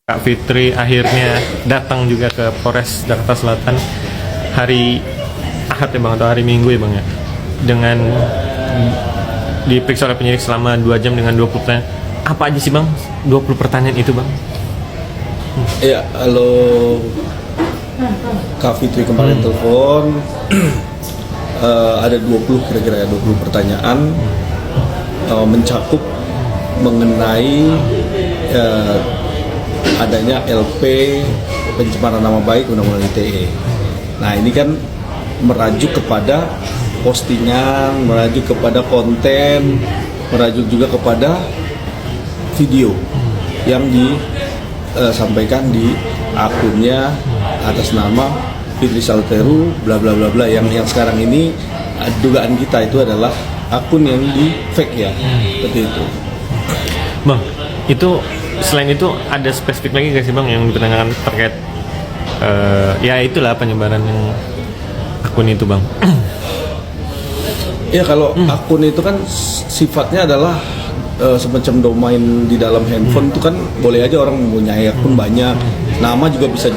Kak Fitri akhirnya datang juga ke Polres Jakarta Selatan hari Ahad ya Bang, atau hari Minggu ya Bang ya, dengan diperiksa oleh penyidik selama 2 jam dengan 20 pertanyaan. Apa aja sih Bang 20 pertanyaan itu Bang? Ya, halo Kak Fitri kemarin telepon. Ada 20 kira-kira 20 pertanyaan mencakup mengenai adanya LP pencemaran nama baik Undang-Undang ITE. Nah ini kan merajuk kepada postingan, merajuk kepada konten, merajuk juga kepada video yang disampaikan di akunnya atas nama Fitri Salteru bla bla bla bla, yang sekarang ini dugaan kita itu adalah akun yang di fake ya, seperti itu. Bang, itu selain itu ada spesifik lagi nggak sih Bang yang dipertanyakan terkait ya itulah penyebaran yang akun itu Bang? Ya kalau akun itu kan sifatnya adalah semacam domain di dalam handphone itu kan boleh aja orang mempunyai akun banyak, nama juga bisa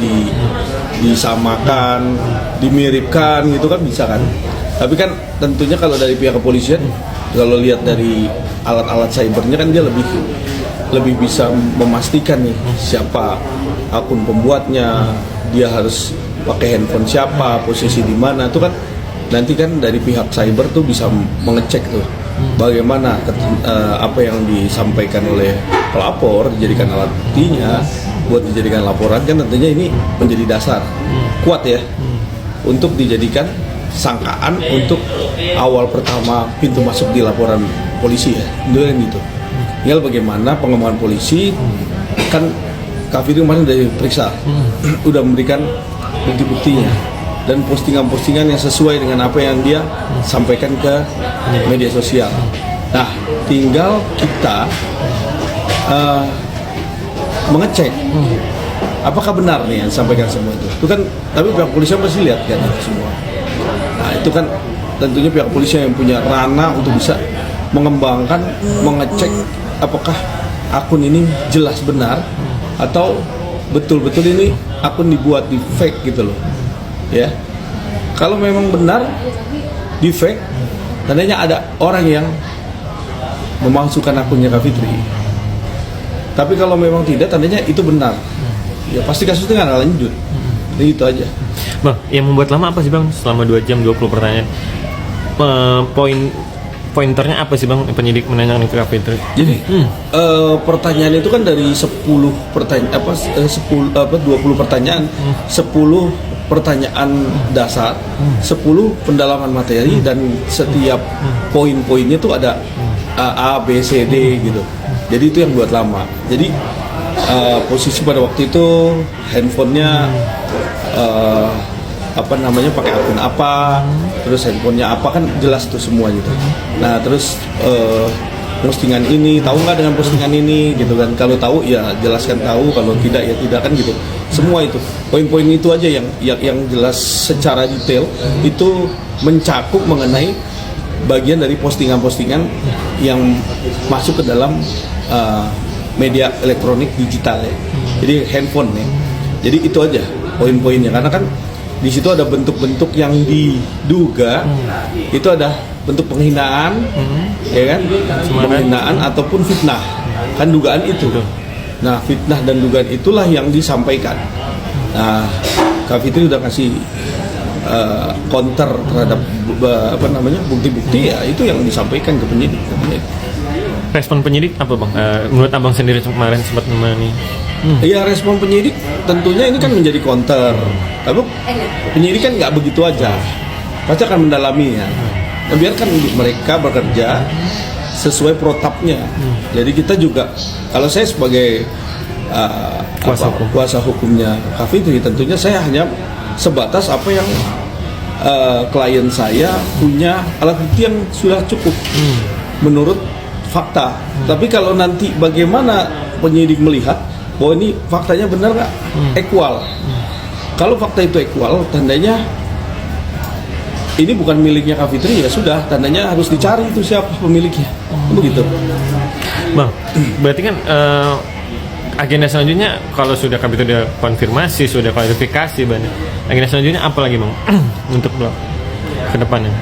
disamakan, dimiripkan gitu kan bisa kan. Tapi kan tentunya kalau dari pihak kepolisian, kalau lihat dari alat-alat cybernya kan dia lebih bisa memastikan nih siapa akun pembuatnya, dia harus pakai handphone siapa, posisi di mana, itu kan nanti kan dari pihak cyber tuh bisa mengecek tuh bagaimana apa yang disampaikan oleh pelapor dijadikan alat buktinya buat dijadikan laporan, kan tentunya ini menjadi dasar kuat ya untuk dijadikan sangkaan untuk awal pertama pintu masuk di laporan polisi ya, itu kan gitu. Tinggal bagaimana pengembangan polisi, kan Kak Fitri kemarin udah diperiksa, udah memberikan bukti-buktinya dan postingan-postingan yang sesuai dengan apa yang dia sampaikan ke media sosial. Nah, tinggal kita mengecek apakah benar nih yang disampaikan semua itu. Itu kan, tapi pihak polisi pasti lihat kan semua. Nah, itu kan tentunya pihak polisi yang punya ranah untuk bisa mengembangkan, mengecek apakah akun ini jelas benar atau betul-betul ini akun dibuat di fake gitu loh. Ya, kalau memang benar di fake, tandanya ada orang yang memasukkan akunnya Kak Fitri. Tapi kalau memang tidak, tandanya itu benar. Ya pasti kasusnya nggak lanjut. Jadi itu aja. Bang, yang membuat lama apa sih Bang selama 2 jam 20 pertanyaan? Pointernya apa sih Bang penyidik menanyakan ke Kak Fitri? Jadi pertanyaan itu kan dari 10 pertanyaan 20 pertanyaan, 10 pertanyaan dasar, 10 pendalaman materi, dan setiap poin-poinnya tuh ada A, B, C, D gitu. Jadi itu yang buat lama. Jadi posisi pada waktu itu handphonenya pakai akun apa, terus handphonenya apa, kan jelas tuh semua gitu. Nah terus postingan ini, tahu nggak dengan postingan ini gitu kan? Kalau tahu ya jelaskan tahu, kalau tidak ya tidak kan gitu. Semua itu poin-poin itu aja yang jelas secara detail itu mencakup mengenai bagian dari postingan-postingan yang masuk ke dalam media elektronik digital ya. Jadi handphone ya. Jadi itu aja poin-poinnya, karena kan di situ ada bentuk-bentuk yang diduga itu ada bentuk penghinaan, ya kan, penghinaan ataupun fitnah, kan dugaan itu. Nah, fitnah dan dugaan itulah yang disampaikan. Nah, Kak Fitri udah kasih counter terhadap bukti-bukti ya, itu yang disampaikan ke penyidik. Respon penyidik apa Bang? Menurut Abang sendiri kemarin sempat menemani. Iya, respon penyidik tentunya ini kan menjadi counter. Tapi penyidik kan nggak begitu aja, pasti akan mendalaminya. Nah, biarkan mereka bekerja sesuai protapnya. Jadi kita juga, kalau saya sebagai kuasa hukumnya Kak Fitri, tentunya saya hanya sebatas apa yang klien saya punya alat bukti yang sudah cukup menurut fakta. Tapi kalau nanti bagaimana penyidik melihat bahwa ini faktanya benar nggak, equal. Kalau fakta itu equal, tandanya ini bukan miliknya Kak Fitri, ya sudah, tandanya harus dicari itu siapa pemiliknya. Begitu. Bang, berarti kan agenda selanjutnya kalau sudah kabit udah konfirmasi, sudah klarifikasi banyak. Agenda selanjutnya apa lagi bang untuk ke depannya?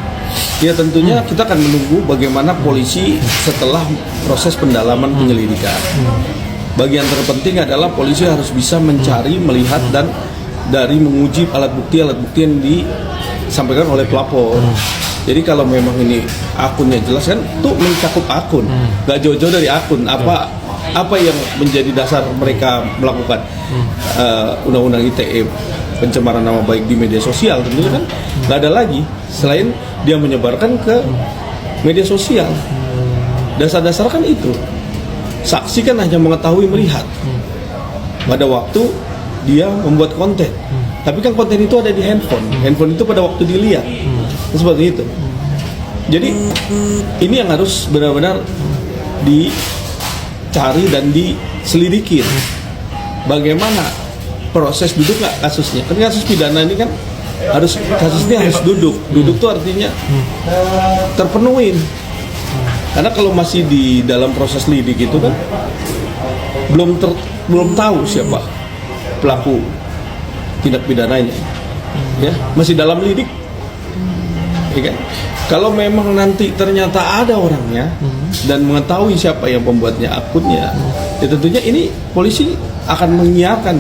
Ya tentunya kita akan menunggu bagaimana polisi setelah proses pendalaman penyelidikan. Bagian terpenting adalah polisi harus bisa mencari, melihat dan dari menguji alat bukti yang disampaikan oleh pelapor. Jadi kalau memang ini akunnya jelas kan, tuh mencakup akun, nggak jauh-jauh dari akun. Apa yang menjadi dasar mereka melakukan undang-undang ITE pencemaran nama baik di media sosial, tentunya kan nggak ada lagi selain dia menyebarkan ke media sosial. Dasar-dasar kan itu. Saksi kan hanya mengetahui melihat pada waktu dia membuat konten. Tapi kan konten itu ada di handphone. Handphone itu pada waktu dilihat. Seperti itu. Jadi ini yang harus benar-benar dicari dan diselidiki. Bagaimana proses duduk nggak kasusnya? Kan kasus pidana ini kan kasusnya harus duduk. Duduk itu artinya terpenuhin. Karena kalau masih di dalam proses lidik itu kan belum tahu siapa pelaku tindak pidananya, ya masih dalam lidik, ya kan? Kalau memang nanti ternyata ada orangnya dan mengetahui siapa yang pembuatnya akunnya, ya tentunya ini polisi akan menyiapkan,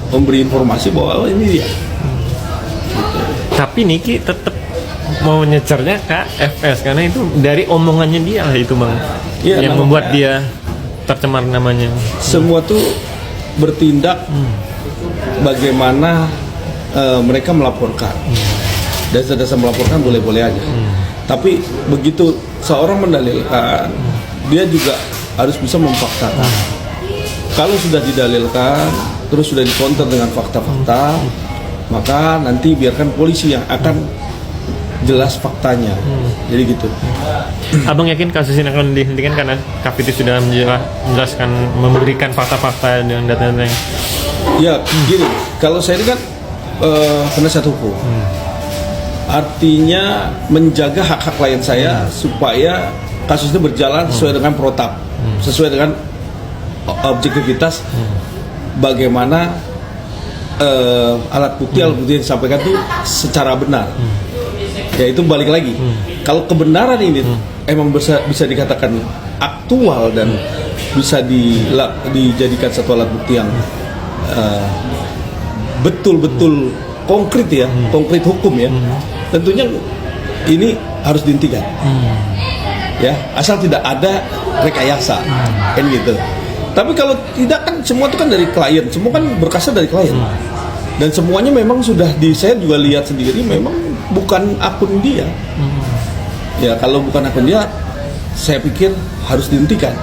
memberi informasi bahwa ini dia. Tapi Niki tetap mau nyecernya ke FS karena itu dari omongannya dia lah itu bang, Ya, yang membuat dia tercemar namanya. Semua tuh bertindak bagaimana mereka melaporkan. Dasar-dasar melaporkan boleh-boleh aja. Tapi begitu seorang mendalilkan, dia juga harus bisa memfaktakan. Kalau sudah didalilkan, terus sudah dikonter dengan fakta-fakta, maka nanti biarkan polisi yang akan jelas faktanya. Jadi gitu. Abang yakin kasus ini akan dihentikan karena Kapiti sudah menjelaskan, memberikan fakta-fakta dan data-data yang... Ya, gini. Kalau saya ini kan penasihat hukum. Artinya menjaga hak-hak klien saya supaya kasus itu berjalan sesuai dengan protap, sesuai dengan objektivitas bagaimana alat bukti yang disampaikan itu secara benar. Ya itu balik lagi. Kalau kebenaran ini emang bisa dikatakan aktual dan bisa dijadikan satu alat bukti yang betul-betul konkret ya, konkret hukum ya. Tentunya ini harus dihentikan. Ya, asal tidak ada rekayasa. Kan gitu. Tapi kalau tidak kan semua itu kan dari klien, semua kan berkasnya dari klien. Dan semuanya memang sudah saya juga lihat sendiri memang bukan akun dia. Ya kalau bukan akun dia, saya pikir harus dihentikan.